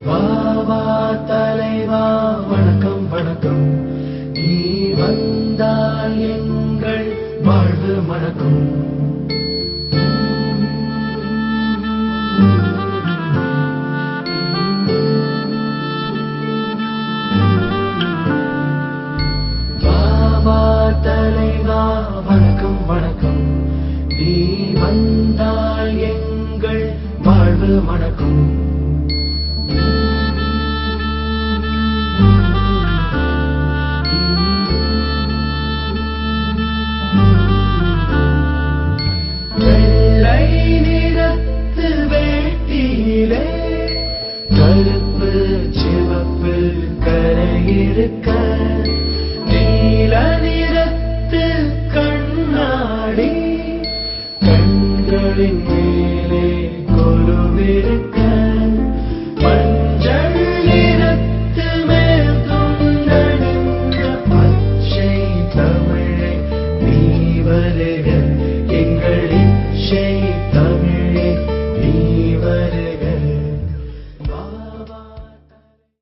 வா வா தலைவா வணக்கம் வணக்கம், நீ வந்தால் எங்கள் வாழ்வு மணக்கும். வா வா தலைவா வணக்கம் வணக்கம், நீ வந்தால் எங்கள் வாழ்வு மணக்கும். வெள்ளை நிறத்து வேட்டியிலே கருப்பு சிவப்பு கரையிருக்க, நீல நிறத்து கண்ணாடி கண்களின் மேலே கொலுவிருக்க, மஞ்சள் நிறத்து மேல் துண்டணிந்த பச்சை தமிழை நீ வருக